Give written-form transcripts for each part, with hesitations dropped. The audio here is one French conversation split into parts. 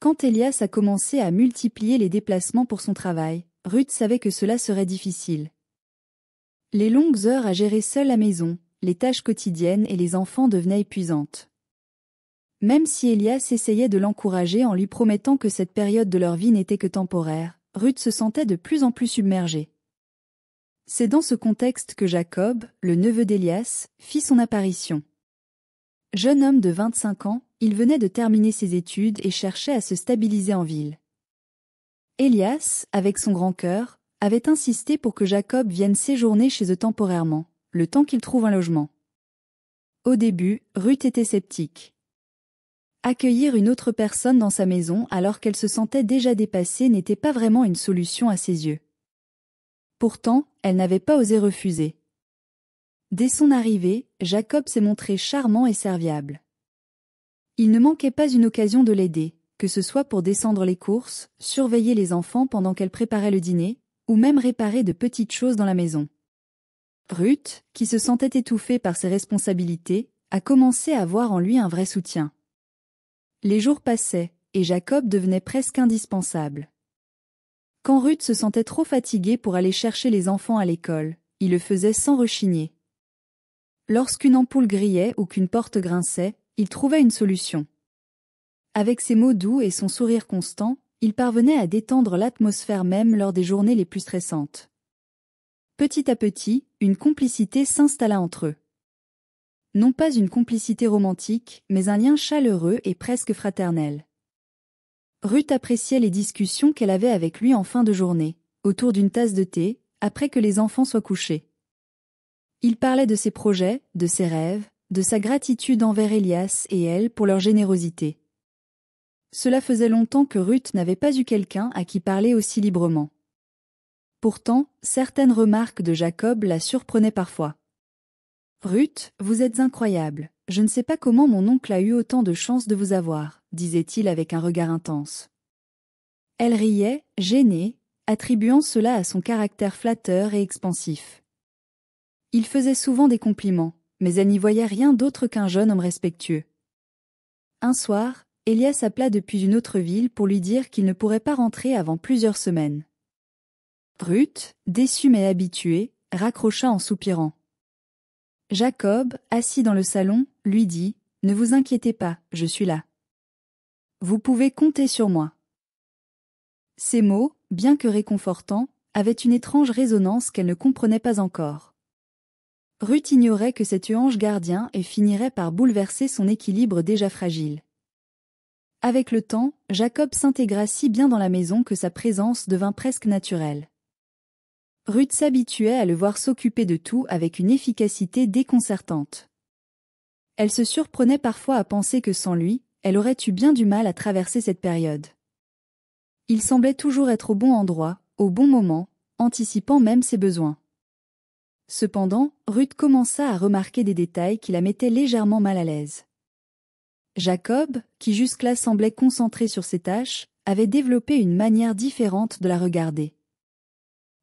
Quand Elias a commencé à multiplier les déplacements pour son travail, Ruth savait que cela serait difficile. Les longues heures à gérer seule la maison, les tâches quotidiennes et les enfants devenaient épuisantes. Même si Elias essayait de l'encourager en lui promettant que cette période de leur vie n'était que temporaire, Ruth se sentait de plus en plus submergée. C'est dans ce contexte que Jacob, le neveu d'Elias, fit son apparition. Jeune homme de 25 ans, il venait de terminer ses études et cherchait à se stabiliser en ville. Elias, avec son grand cœur, avait insisté pour que Jacob vienne séjourner chez eux temporairement, le temps qu'il trouve un logement. Au début, Ruth était sceptique. Accueillir une autre personne dans sa maison alors qu'elle se sentait déjà dépassée n'était pas vraiment une solution à ses yeux. Pourtant, elle n'avait pas osé refuser. Dès son arrivée, Jacob s'est montré charmant et serviable. Il ne manquait pas une occasion de l'aider, que ce soit pour descendre les courses, surveiller les enfants pendant qu'elle préparait le dîner, ou même réparer de petites choses dans la maison. Ruth, qui se sentait étouffée par ses responsabilités, a commencé à voir en lui un vrai soutien. Les jours passaient, et Jacob devenait presque indispensable. Quand Ruth se sentait trop fatiguée pour aller chercher les enfants à l'école, il le faisait sans rechigner. Lorsqu'une ampoule grillait ou qu'une porte grinçait, il trouvait une solution. Avec ses mots doux et son sourire constant, il parvenait à détendre l'atmosphère même lors des journées les plus stressantes. Petit à petit, une complicité s'installa entre eux. Non pas une complicité romantique, mais un lien chaleureux et presque fraternel. Ruth appréciait les discussions qu'elle avait avec lui en fin de journée, autour d'une tasse de thé, après que les enfants soient couchés. Il parlait de ses projets, de ses rêves, de sa gratitude envers Elias et elle pour leur générosité. Cela faisait longtemps que Ruth n'avait pas eu quelqu'un à qui parler aussi librement. Pourtant, certaines remarques de Jacob la surprenaient parfois. « Ruth, vous êtes incroyable, je ne sais pas comment mon oncle a eu autant de chance de vous avoir », disait-il avec un regard intense. Elle riait, gênée, attribuant cela à son caractère flatteur et expansif. Il faisait souvent des compliments, mais elle n'y voyait rien d'autre qu'un jeune homme respectueux. Un soir, Elias appela depuis une autre ville pour lui dire qu'il ne pourrait pas rentrer avant plusieurs semaines. Ruth, déçue mais habituée, raccrocha en soupirant. Jacob, assis dans le salon, lui dit « Ne vous inquiétez pas, je suis là. Vous pouvez compter sur moi. » Ces mots, bien que réconfortants, avaient une étrange résonance qu'elle ne comprenait pas encore. Ruth ignorait que cet ange gardien finirait par bouleverser son équilibre déjà fragile. Avec le temps, Jacob s'intégra si bien dans la maison que sa présence devint presque naturelle. Ruth s'habituait à le voir s'occuper de tout avec une efficacité déconcertante. Elle se surprenait parfois à penser que sans lui, elle aurait eu bien du mal à traverser cette période. Il semblait toujours être au bon endroit, au bon moment, anticipant même ses besoins. Cependant, Ruth commença à remarquer des détails qui la mettaient légèrement mal à l'aise. Jacob, qui jusque-là semblait concentré sur ses tâches, avait développé une manière différente de la regarder.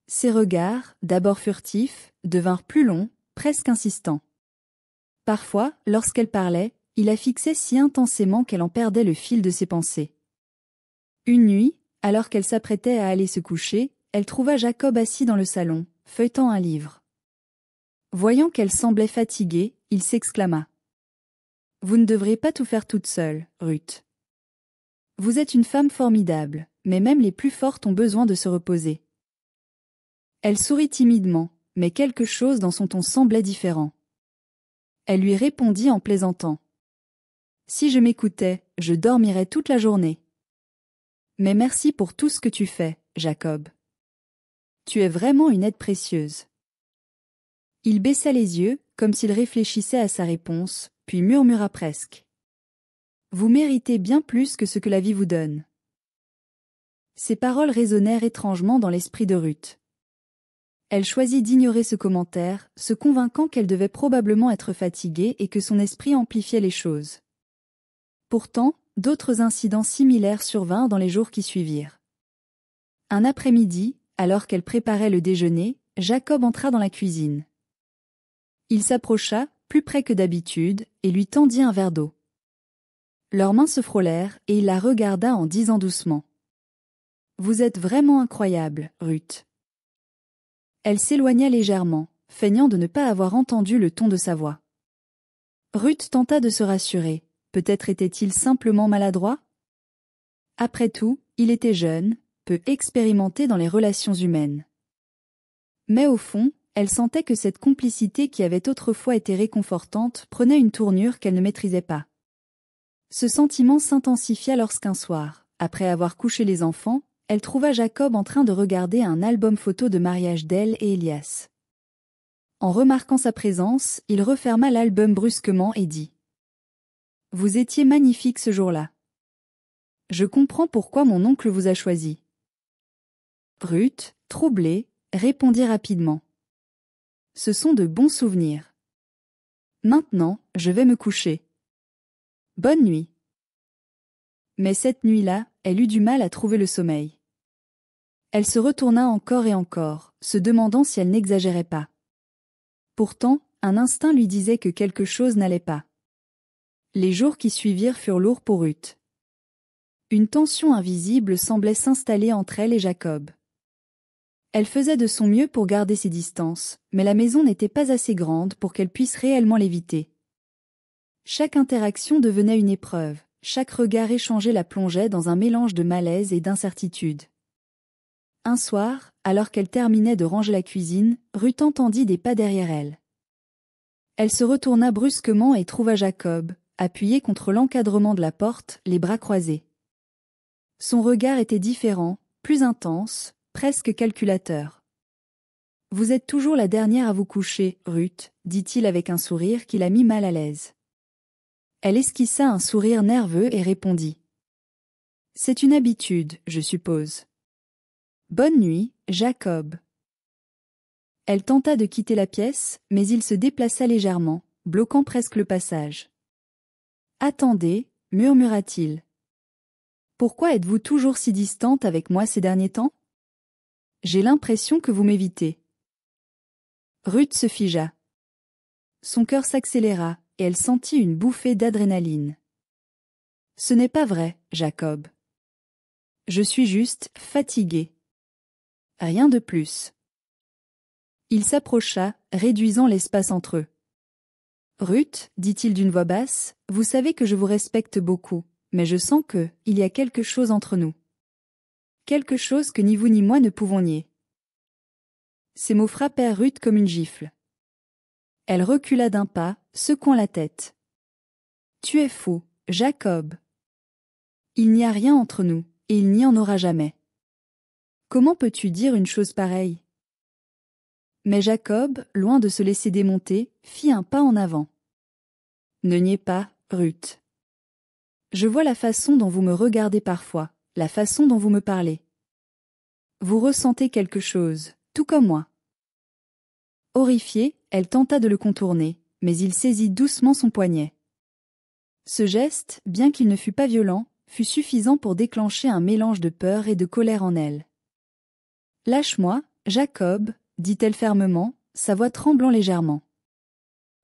Ses regards, d'abord furtifs, devinrent plus longs, presque insistants. Parfois, lorsqu'elle parlait, il la fixait si intensément qu'elle en perdait le fil de ses pensées. Une nuit, alors qu'elle s'apprêtait à aller se coucher, elle trouva Jacob assis dans le salon, feuilletant un livre. Voyant qu'elle semblait fatiguée, il s'exclama. « Vous ne devriez pas tout faire toute seule, Ruth. Vous êtes une femme formidable, mais même les plus fortes ont besoin de se reposer. » Elle sourit timidement, mais quelque chose dans son ton semblait différent. Elle lui répondit en plaisantant. « Si je m'écoutais, je dormirais toute la journée. Mais merci pour tout ce que tu fais, Jacob. Tu es vraiment une aide précieuse. » Il baissa les yeux, comme s'il réfléchissait à sa réponse, puis murmura presque. « Vous méritez bien plus que ce que la vie vous donne. » Ces paroles résonnèrent étrangement dans l'esprit de Ruth. Elle choisit d'ignorer ce commentaire, se convainquant qu'elle devait probablement être fatiguée et que son esprit amplifiait les choses. Pourtant, d'autres incidents similaires survinrent dans les jours qui suivirent. Un après-midi, alors qu'elle préparait le déjeuner, Jacob entra dans la cuisine. Il s'approcha, plus près que d'habitude, et lui tendit un verre d'eau. Leurs mains se frôlèrent et il la regarda en disant doucement. « Vous êtes vraiment incroyable, Ruth. » Elle s'éloigna légèrement, feignant de ne pas avoir entendu le ton de sa voix. Ruth tenta de se rassurer, peut-être était-il simplement maladroit? Après tout, il était jeune, peu expérimenté dans les relations humaines. Mais au fond, elle sentait que cette complicité qui avait autrefois été réconfortante prenait une tournure qu'elle ne maîtrisait pas. Ce sentiment s'intensifia lorsqu'un soir, après avoir couché les enfants, elle trouva Jacob en train de regarder un album photo de mariage d'elle et Elias. En remarquant sa présence, il referma l'album brusquement et dit « Vous étiez magnifique ce jour-là. Je comprends pourquoi mon oncle vous a choisi. » Ruth, troublée, répondit rapidement. « Ce sont de bons souvenirs. Maintenant, je vais me coucher. Bonne nuit. » Mais cette nuit-là, elle eut du mal à trouver le sommeil. Elle se retourna encore et encore, se demandant si elle n'exagérait pas. Pourtant, un instinct lui disait que quelque chose n'allait pas. Les jours qui suivirent furent lourds pour Ruth. Une tension invisible semblait s'installer entre elle et Jacob. Elle faisait de son mieux pour garder ses distances, mais la maison n'était pas assez grande pour qu'elle puisse réellement l'éviter. Chaque interaction devenait une épreuve, chaque regard échangé la plongeait dans un mélange de malaise et d'incertitude. Un soir, alors qu'elle terminait de ranger la cuisine, Ruth entendit des pas derrière elle. Elle se retourna brusquement et trouva Jacob, appuyé contre l'encadrement de la porte, les bras croisés. Son regard était différent, plus intense, presque calculateur. « Vous êtes toujours la dernière à vous coucher, Ruth, » dit-il avec un sourire qui la mit mal à l'aise. Elle esquissa un sourire nerveux et répondit. « C'est une habitude, je suppose. » Bonne nuit, Jacob. Elle tenta de quitter la pièce, mais il se déplaça légèrement, bloquant presque le passage. Attendez, murmura-t-il. Pourquoi êtes-vous toujours si distante avec moi ces derniers temps? J'ai l'impression que vous m'évitez. Ruth se figea. Son cœur s'accéléra, et elle sentit une bouffée d'adrénaline. Ce n'est pas vrai, Jacob. Je suis juste fatiguée. Rien de plus. Il s'approcha, réduisant l'espace entre eux. Ruth, dit-il d'une voix basse, vous savez que je vous respecte beaucoup, mais je sens que, il y a quelque chose entre nous. Quelque chose que ni vous ni moi ne pouvons nier. Ces mots frappèrent Ruth comme une gifle. Elle recula d'un pas, secouant la tête. Tu es fou, Jacob. Il n'y a rien entre nous, et il n'y en aura jamais. Comment peux-tu dire une chose pareille? Mais Jacob, loin de se laisser démonter, fit un pas en avant. Ne niez pas, Ruth. Je vois la façon dont vous me regardez parfois, la façon dont vous me parlez. Vous ressentez quelque chose, tout comme moi. Horrifiée, elle tenta de le contourner, mais il saisit doucement son poignet. Ce geste, bien qu'il ne fût pas violent, fut suffisant pour déclencher un mélange de peur et de colère en elle. « Lâche-moi, Jacob, » dit-elle fermement, sa voix tremblant légèrement.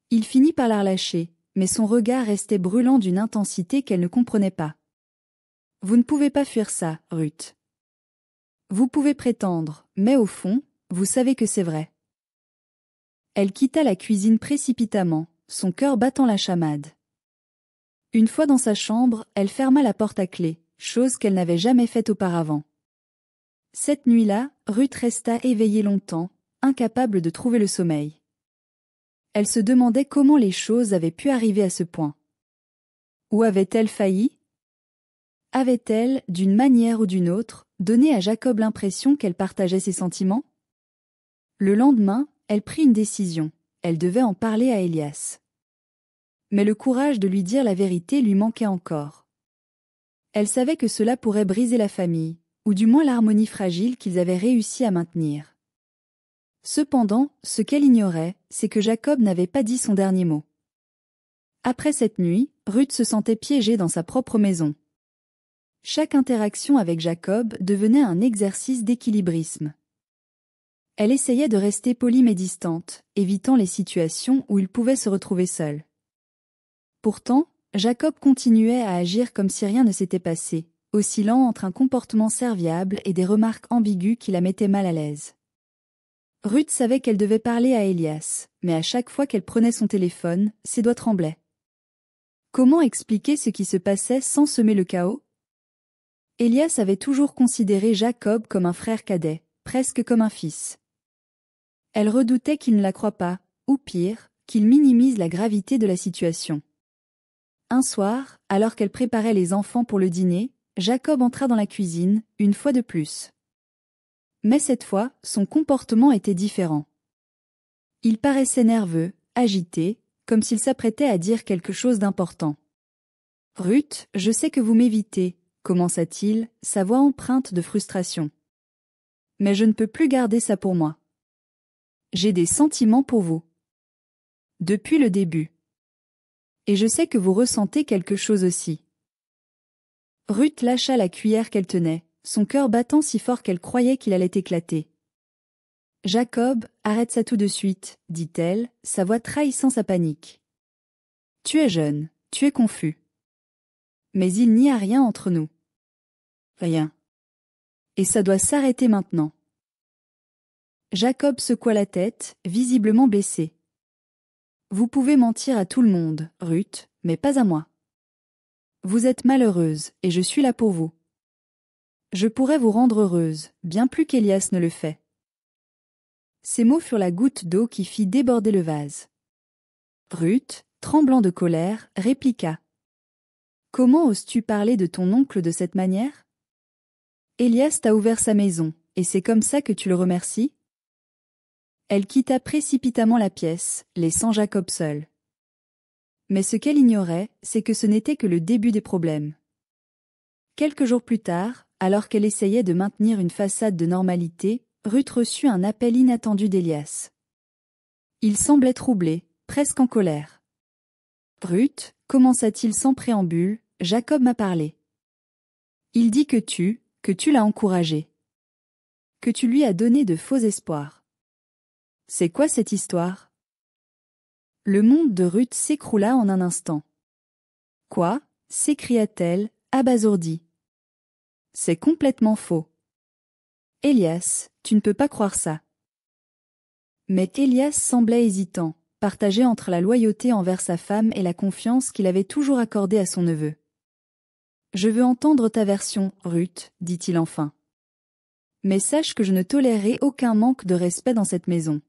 Il finit par la relâcher, mais son regard restait brûlant d'une intensité qu'elle ne comprenait pas. « Vous ne pouvez pas fuir ça, Ruth. Vous pouvez prétendre, mais au fond, vous savez que c'est vrai. » Elle quitta la cuisine précipitamment, son cœur battant la chamade. Une fois dans sa chambre, elle ferma la porte à clé, chose qu'elle n'avait jamais faite auparavant. Cette nuit-là, Ruth resta éveillée longtemps, incapable de trouver le sommeil. Elle se demandait comment les choses avaient pu arriver à ce point. Où avait-elle failli? Avait-elle, d'une manière ou d'une autre, donné à Jacob l'impression qu'elle partageait ses sentiments? Le lendemain, elle prit une décision, elle devait en parler à Elias. Mais le courage de lui dire la vérité lui manquait encore. Elle savait que cela pourrait briser la famille, ou du moins l'harmonie fragile qu'ils avaient réussi à maintenir. Cependant, ce qu'elle ignorait, c'est que Jacob n'avait pas dit son dernier mot. Après cette nuit, Ruth se sentait piégée dans sa propre maison. Chaque interaction avec Jacob devenait un exercice d'équilibrisme. Elle essayait de rester polie mais distante, évitant les situations où il pouvait se retrouver seul. Pourtant, Jacob continuait à agir comme si rien ne s'était passé, oscillant entre un comportement serviable et des remarques ambiguës qui la mettaient mal à l'aise. Ruth savait qu'elle devait parler à Elias, mais à chaque fois qu'elle prenait son téléphone, ses doigts tremblaient. Comment expliquer ce qui se passait sans semer le chaos? Elias avait toujours considéré Jacob comme un frère cadet, presque comme un fils. Elle redoutait qu'il ne la croie pas, ou pire, qu'il minimise la gravité de la situation. Un soir, alors qu'elle préparait les enfants pour le dîner, Jacob entra dans la cuisine, une fois de plus. Mais cette fois, son comportement était différent. Il paraissait nerveux, agité, comme s'il s'apprêtait à dire quelque chose d'important. « Ruth, je sais que vous m'évitez », commença-t-il, sa voix empreinte de frustration. « Mais je ne peux plus garder ça pour moi. J'ai des sentiments pour vous. Depuis le début. Et je sais que vous ressentez quelque chose aussi. » Ruth lâcha la cuillère qu'elle tenait, son cœur battant si fort qu'elle croyait qu'il allait éclater. « Jacob, arrête ça tout de suite, dit-elle, sa voix trahissant sa panique. Tu es jeune, tu es confus. Mais il n'y a rien entre nous. Rien. Et ça doit s'arrêter maintenant. » Jacob secoua la tête, visiblement blessé. « Vous pouvez mentir à tout le monde, Ruth, mais pas à moi. Vous êtes malheureuse, et je suis là pour vous. Je pourrais vous rendre heureuse, bien plus qu'Elias ne le fait. » Ces mots furent la goutte d'eau qui fit déborder le vase. Ruth, tremblant de colère, répliqua. « Comment oses-tu parler de ton oncle de cette manière? Elias t'a ouvert sa maison, et c'est comme ça que tu le remercies? » Elle quitta précipitamment la pièce, laissant Jacob seul. Mais ce qu'elle ignorait, c'est que ce n'était que le début des problèmes. Quelques jours plus tard, alors qu'elle essayait de maintenir une façade de normalité, Ruth reçut un appel inattendu d'Elias. Il semblait troublé, presque en colère. « Ruth, commença-t-il sans préambule, Jacob m'a parlé. Il dit que tu l'as encouragé. Que tu lui as donné de faux espoirs. C'est quoi cette histoire? » Le monde de Ruth s'écroula en un instant. « Quoi? » s'écria-t-elle, abasourdie. « C'est complètement faux. Elias, tu ne peux pas croire ça. » Mais Elias semblait hésitant, partagé entre la loyauté envers sa femme et la confiance qu'il avait toujours accordée à son neveu. « Je veux entendre ta version, Ruth, dit-il enfin. Mais sache que je ne tolérerai aucun manque de respect dans cette maison. »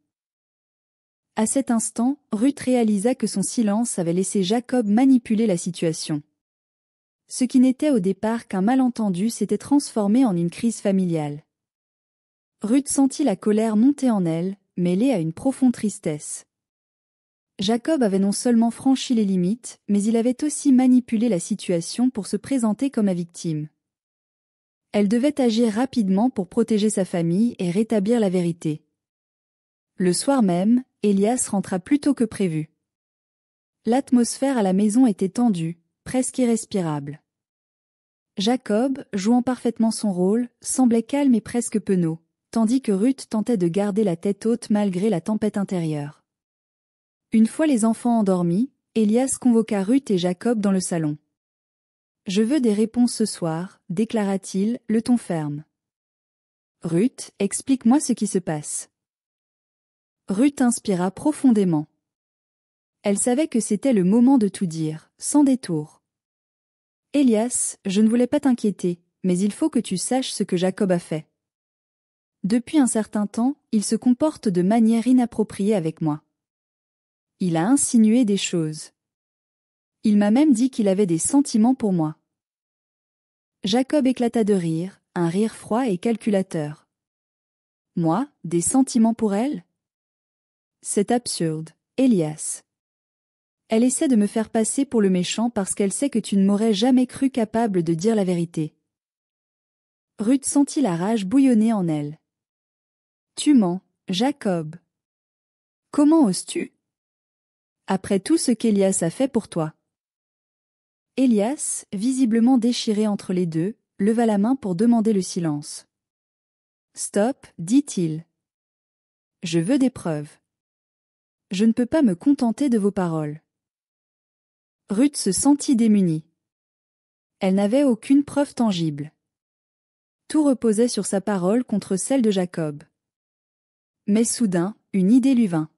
À cet instant, Ruth réalisa que son silence avait laissé Jacob manipuler la situation. Ce qui n'était au départ qu'un malentendu s'était transformé en une crise familiale. Ruth sentit la colère monter en elle, mêlée à une profonde tristesse. Jacob avait non seulement franchi les limites, mais il avait aussi manipulé la situation pour se présenter comme la victime. Elle devait agir rapidement pour protéger sa famille et rétablir la vérité. Le soir même, Elias rentra plus tôt que prévu. L'atmosphère à la maison était tendue, presque irrespirable. Jacob, jouant parfaitement son rôle, semblait calme et presque penaud, tandis que Ruth tentait de garder la tête haute malgré la tempête intérieure. Une fois les enfants endormis, Elias convoqua Ruth et Jacob dans le salon. « Je veux des réponses ce soir, déclara-t-il, le ton ferme. Ruth, explique-moi ce qui se passe. » Ruth inspira profondément. Elle savait que c'était le moment de tout dire, sans détour. « Elias, je ne voulais pas t'inquiéter, mais il faut que tu saches ce que Jacob a fait. Depuis un certain temps, il se comporte de manière inappropriée avec moi. Il a insinué des choses. Il m'a même dit qu'il avait des sentiments pour moi. » Jacob éclata de rire, un rire froid et calculateur. « Moi, des sentiments pour elle? C'est absurde, Elias. Elle essaie de me faire passer pour le méchant parce qu'elle sait que tu ne m'aurais jamais cru capable de dire la vérité. » Ruth sentit la rage bouillonner en elle. « Tu mens, Jacob. Comment oses-tu? Après tout ce qu'Elias a fait pour toi. » Elias, visiblement déchiré entre les deux, leva la main pour demander le silence. « Stop, dit-il. Je veux des preuves. Je ne peux pas me contenter de vos paroles. Ruth se sentit démunie. Elle n'avait aucune preuve tangible. Tout reposait sur sa parole contre celle de Jacob. Mais soudain, une idée lui vint.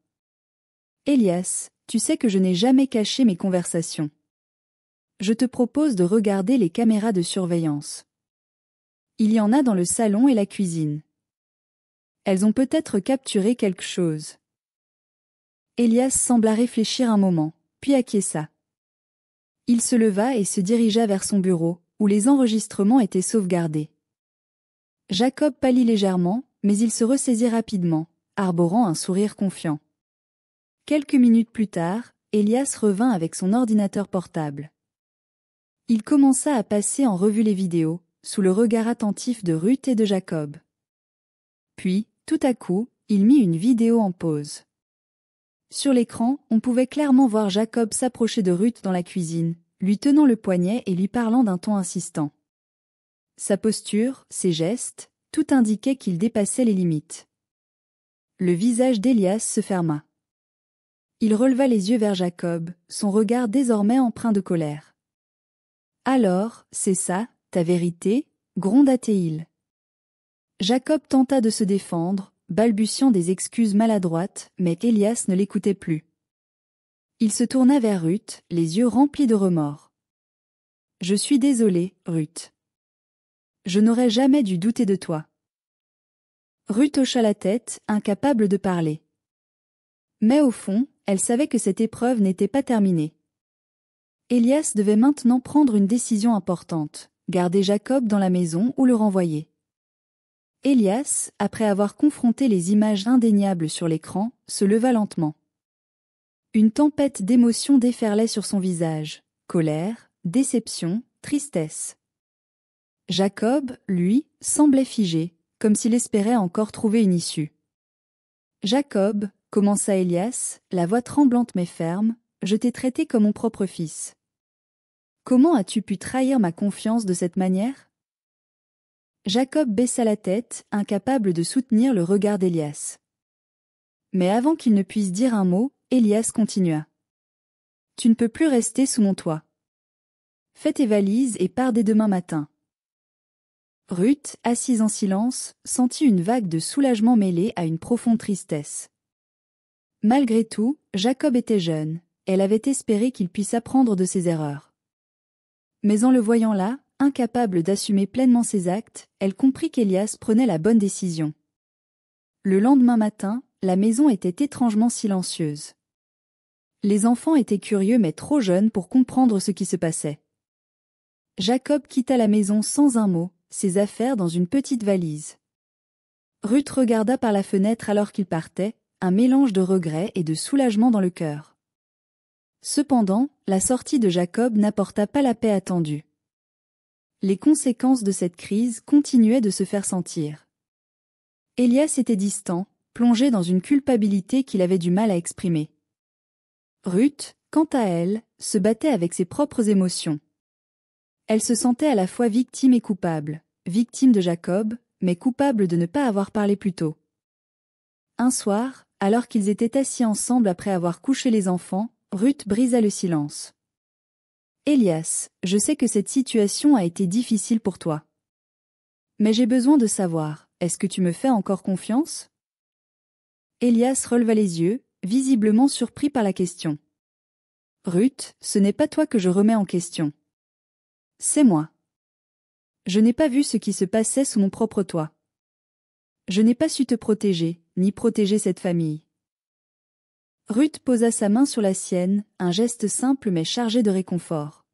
« Elias, tu sais que je n'ai jamais caché mes conversations. Je te propose de regarder les caméras de surveillance. Il y en a dans le salon et la cuisine. Elles ont peut-être capturé quelque chose. » Elias sembla réfléchir un moment, puis acquiesça. Il se leva et se dirigea vers son bureau, où les enregistrements étaient sauvegardés. Jacob pâlit légèrement, mais il se ressaisit rapidement, arborant un sourire confiant. Quelques minutes plus tard, Elias revint avec son ordinateur portable. Il commença à passer en revue les vidéos, sous le regard attentif de Ruth et de Jacob. Puis, tout à coup, il mit une vidéo en pause. Sur l'écran, on pouvait clairement voir Jacob s'approcher de Ruth dans la cuisine, lui tenant le poignet et lui parlant d'un ton insistant. Sa posture, ses gestes, tout indiquait qu'il dépassait les limites. Le visage d'Elias se ferma. Il releva les yeux vers Jacob, son regard désormais empreint de colère. « Alors, c'est ça, ta vérité ?» gronda-t-il. Jacob tenta de se défendre, balbutiant des excuses maladroites, mais Elias ne l'écoutait plus. Il se tourna vers Ruth, les yeux remplis de remords. « Je suis désolé, Ruth. Je n'aurais jamais dû douter de toi. » Ruth hocha la tête, incapable de parler. Mais au fond, elle savait que cette épreuve n'était pas terminée. Elias devait maintenant prendre une décision importante, garder Jacob dans la maison ou le renvoyer. Elias, après avoir confronté les images indéniables sur l'écran, se leva lentement. Une tempête d'émotions déferlait sur son visage, colère, déception, tristesse. Jacob, lui, semblait figé, comme s'il espérait encore trouver une issue. « Jacob, » commença Elias, la voix tremblante mais ferme, « je t'ai traité comme mon propre fils. Comment as-tu pu trahir ma confiance de cette manière ?» Jacob baissa la tête, incapable de soutenir le regard d'Elias. Mais avant qu'il ne puisse dire un mot, Elias continua. « Tu ne peux plus rester sous mon toit. Fais tes valises et pars dès demain matin. » Ruth, assise en silence, sentit une vague de soulagement mêlée à une profonde tristesse. Malgré tout, Jacob était jeune, elle avait espéré qu'il puisse apprendre de ses erreurs. Mais en le voyant là, incapable d'assumer pleinement ses actes, elle comprit qu'Elias prenait la bonne décision. Le lendemain matin, la maison était étrangement silencieuse. Les enfants étaient curieux mais trop jeunes pour comprendre ce qui se passait. Jacob quitta la maison sans un mot, ses affaires dans une petite valise. Ruth regarda par la fenêtre alors qu'il partait, un mélange de regret et de soulagement dans le cœur. Cependant, la sortie de Jacob n'apporta pas la paix attendue. Les conséquences de cette crise continuaient de se faire sentir. Elias était distant, plongé dans une culpabilité qu'il avait du mal à exprimer. Ruth, quant à elle, se battait avec ses propres émotions. Elle se sentait à la fois victime et coupable, victime de Jacob, mais coupable de ne pas avoir parlé plus tôt. Un soir, alors qu'ils étaient assis ensemble après avoir couché les enfants, Ruth brisa le silence. « Elias, je sais que cette situation a été difficile pour toi. Mais j'ai besoin de savoir, est-ce que tu me fais encore confiance ?» Elias releva les yeux, visiblement surpris par la question. « Ruth, ce n'est pas toi que je remets en question. C'est moi. Je n'ai pas vu ce qui se passait sous mon propre toit. Je n'ai pas su te protéger, ni protéger cette famille. » Ruth posa sa main sur la sienne, un geste simple mais chargé de réconfort.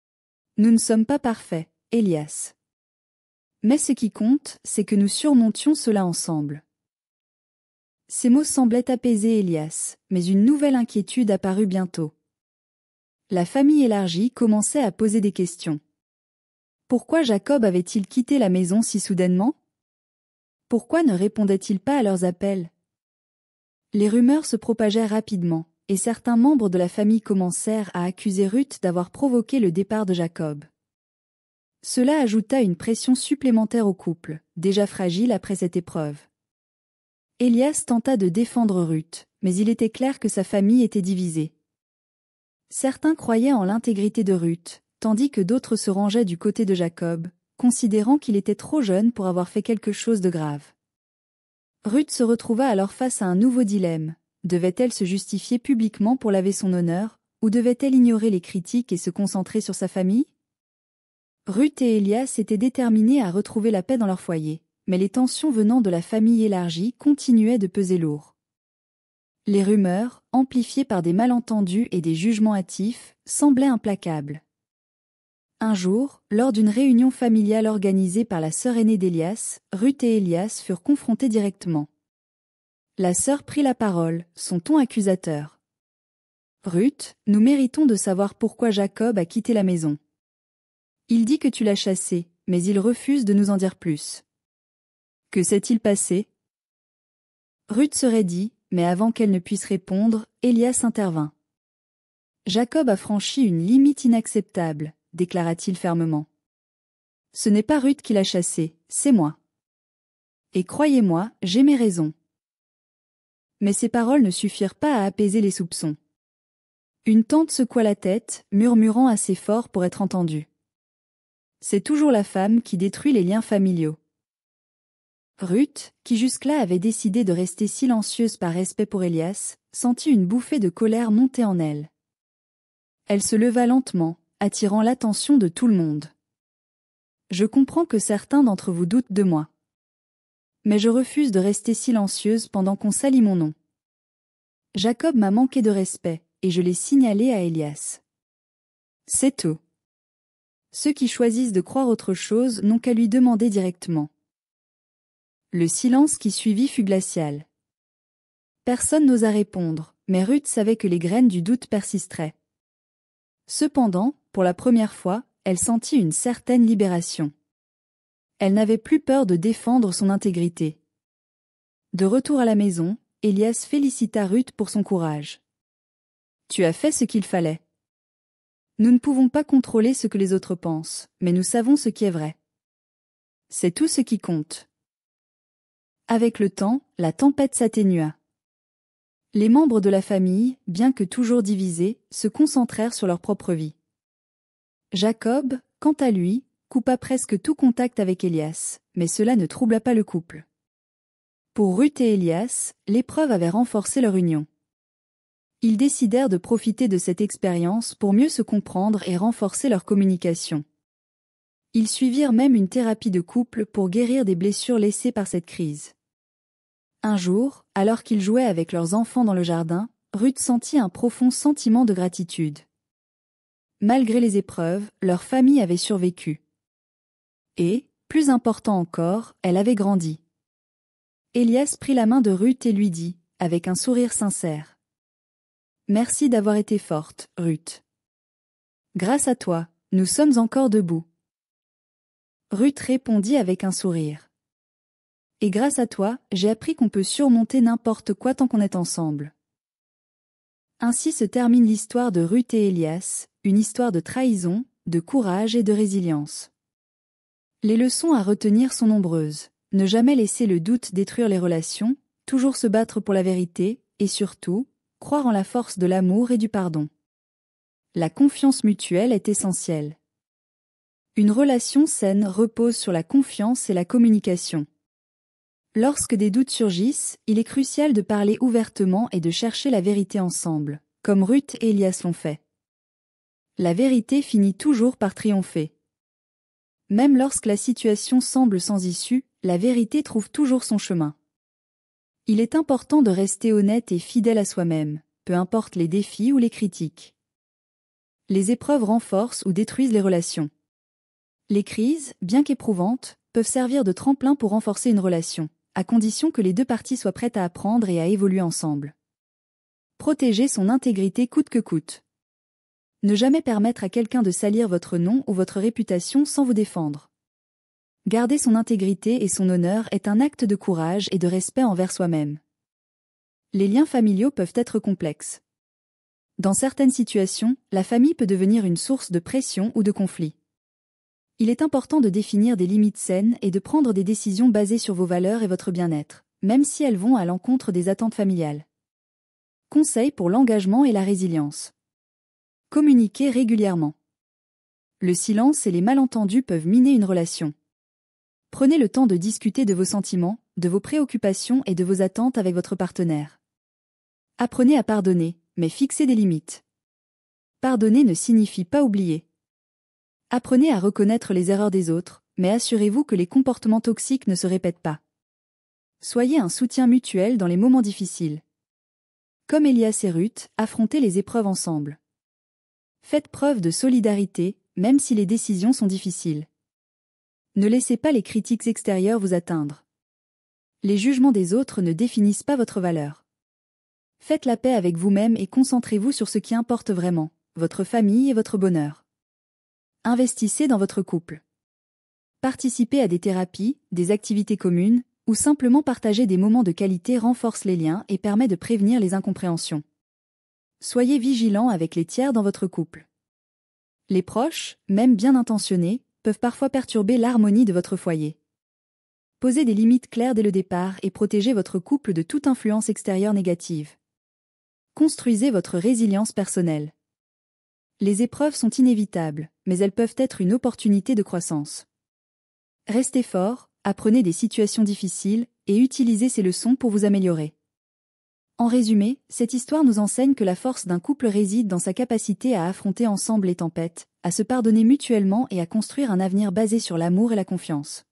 « Nous ne sommes pas parfaits, Elias. Mais ce qui compte, c'est que nous surmontions cela ensemble. » Ces mots semblaient apaiser Elias, mais une nouvelle inquiétude apparut bientôt. La famille élargie commençait à poser des questions. Pourquoi Jacob avait-il quitté la maison si soudainement? Pourquoi ne répondait-il pas à leurs appels? Les rumeurs se propagèrent rapidement, et certains membres de la famille commencèrent à accuser Ruth d'avoir provoqué le départ de Jacob. Cela ajouta une pression supplémentaire au couple, déjà fragile après cette épreuve. Elias tenta de défendre Ruth, mais il était clair que sa famille était divisée. Certains croyaient en l'intégrité de Ruth, tandis que d'autres se rangeaient du côté de Jacob, considérant qu'il était trop jeune pour avoir fait quelque chose de grave. Ruth se retrouva alors face à un nouveau dilemme. Devait-elle se justifier publiquement pour laver son honneur, ou devait-elle ignorer les critiques et se concentrer sur sa famille? Ruth et Elias étaient déterminés à retrouver la paix dans leur foyer, mais les tensions venant de la famille élargie continuaient de peser lourd. Les rumeurs, amplifiées par des malentendus et des jugements hâtifs, semblaient implacables. Un jour, lors d'une réunion familiale organisée par la sœur aînée d'Elias, Ruth et Elias furent confrontés directement. La sœur prit la parole, son ton accusateur. « Ruth, nous méritons de savoir pourquoi Jacob a quitté la maison. Il dit que tu l'as chassé, mais il refuse de nous en dire plus. Que s'est-il passé ?» Ruth se raidit, mais avant qu'elle ne puisse répondre, Elias intervint. « Jacob a franchi une limite inacceptable, » déclara-t-il fermement. « Ce n'est pas Ruth qui l'a chassé, c'est moi. Et croyez-moi, j'ai mes raisons. » Mais ces paroles ne suffirent pas à apaiser les soupçons. Une tante secoua la tête, murmurant assez fort pour être entendue. « C'est toujours la femme qui détruit les liens familiaux. » Ruth, qui jusque-là avait décidé de rester silencieuse par respect pour Elias, sentit une bouffée de colère monter en elle. Elle se leva lentement, attirant l'attention de tout le monde. « Je comprends que certains d'entre vous doutent de moi. Mais je refuse de rester silencieuse pendant qu'on salit mon nom. Jacob m'a manqué de respect, et je l'ai signalé à Elias. C'est tout. Ceux qui choisissent de croire autre chose n'ont qu'à lui demander directement. » Le silence qui suivit fut glacial. Personne n'osa répondre, mais Ruth savait que les graines du doute persisteraient. Cependant, pour la première fois, elle sentit une certaine libération. Elle n'avait plus peur de défendre son intégrité. De retour à la maison, Elias félicita Ruth pour son courage. « Tu as fait ce qu'il fallait. Nous ne pouvons pas contrôler ce que les autres pensent, mais nous savons ce qui est vrai. C'est tout ce qui compte. » Avec le temps, la tempête s'atténua. Les membres de la famille, bien que toujours divisés, se concentrèrent sur leur propre vie. Jacob, quant à lui, coupa presque tout contact avec Elias, mais cela ne troubla pas le couple. Pour Ruth et Elias, l'épreuve avait renforcé leur union. Ils décidèrent de profiter de cette expérience pour mieux se comprendre et renforcer leur communication. Ils suivirent même une thérapie de couple pour guérir des blessures laissées par cette crise. Un jour, alors qu'ils jouaient avec leurs enfants dans le jardin, Ruth sentit un profond sentiment de gratitude. Malgré les épreuves, leur famille avait survécu. Et, plus important encore, elle avait grandi. Elias prit la main de Ruth et lui dit, avec un sourire sincère. « Merci d'avoir été forte, Ruth. Grâce à toi, nous sommes encore debout. » Ruth répondit avec un sourire. « Et grâce à toi, j'ai appris qu'on peut surmonter n'importe quoi tant qu'on est ensemble. » Ainsi se termine l'histoire de Ruth et Elias, une histoire de trahison, de courage et de résilience. Les leçons à retenir sont nombreuses. Ne jamais laisser le doute détruire les relations, toujours se battre pour la vérité, et surtout, croire en la force de l'amour et du pardon. La confiance mutuelle est essentielle. Une relation saine repose sur la confiance et la communication. Lorsque des doutes surgissent, il est crucial de parler ouvertement et de chercher la vérité ensemble, comme Ruth et Elias l'ont fait. La vérité finit toujours par triompher. Même lorsque la situation semble sans issue, la vérité trouve toujours son chemin. Il est important de rester honnête et fidèle à soi-même, peu importe les défis ou les critiques. Les épreuves renforcent ou détruisent les relations. Les crises, bien qu'éprouvantes, peuvent servir de tremplin pour renforcer une relation, à condition que les deux parties soient prêtes à apprendre et à évoluer ensemble. Protéger son intégrité coûte que coûte. Ne jamais permettre à quelqu'un de salir votre nom ou votre réputation sans vous défendre. Garder son intégrité et son honneur est un acte de courage et de respect envers soi-même. Les liens familiaux peuvent être complexes. Dans certaines situations, la famille peut devenir une source de pression ou de conflit. Il est important de définir des limites saines et de prendre des décisions basées sur vos valeurs et votre bien-être, même si elles vont à l'encontre des attentes familiales. Conseils pour l'engagement et la résilience. Communiquez régulièrement. Le silence et les malentendus peuvent miner une relation. Prenez le temps de discuter de vos sentiments, de vos préoccupations et de vos attentes avec votre partenaire. Apprenez à pardonner, mais fixez des limites. Pardonner ne signifie pas oublier. Apprenez à reconnaître les erreurs des autres, mais assurez-vous que les comportements toxiques ne se répètent pas. Soyez un soutien mutuel dans les moments difficiles. Comme Elias et Ruth, affrontez les épreuves ensemble. Faites preuve de solidarité, même si les décisions sont difficiles. Ne laissez pas les critiques extérieures vous atteindre. Les jugements des autres ne définissent pas votre valeur. Faites la paix avec vous-même et concentrez-vous sur ce qui importe vraiment, votre famille et votre bonheur. Investissez dans votre couple. Participez à des thérapies, des activités communes, ou simplement partager des moments de qualité renforce les liens et permet de prévenir les incompréhensions. Soyez vigilants avec les tiers dans votre couple. Les proches, même bien intentionnés, peuvent parfois perturber l'harmonie de votre foyer. Posez des limites claires dès le départ et protégez votre couple de toute influence extérieure négative. Construisez votre résilience personnelle. Les épreuves sont inévitables, mais elles peuvent être une opportunité de croissance. Restez fort, apprenez des situations difficiles et utilisez ces leçons pour vous améliorer. En résumé, cette histoire nous enseigne que la force d'un couple réside dans sa capacité à affronter ensemble les tempêtes, à se pardonner mutuellement et à construire un avenir basé sur l'amour et la confiance.